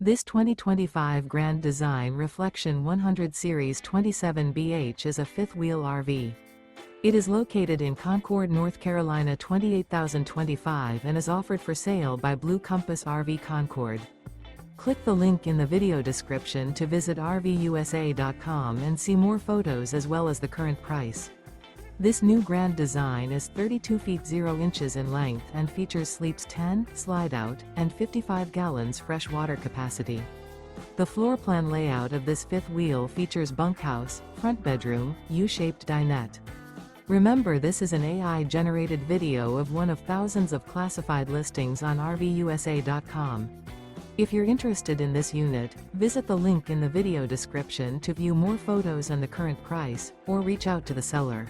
This 2025 Grand Design Reflection 100 Series 27BH is a fifth-wheel RV. It is located in Concord, North Carolina 28025 and is offered for sale by Blue Compass RV Concord. Click the link in the video description to visit RVUSA.com and see more photos as well as the current price. This new Grand Design is 32 feet 0 inches in length and features sleeps 10, slide-out, and 55 gallons fresh water capacity. The floor plan layout of this fifth wheel features bunkhouse, front bedroom, U-shaped dinette. Remember, this is an AI-generated video of one of thousands of classified listings on RVUSA.com. If you're interested in this unit, visit the link in the video description to view more photos and the current price, or reach out to the seller.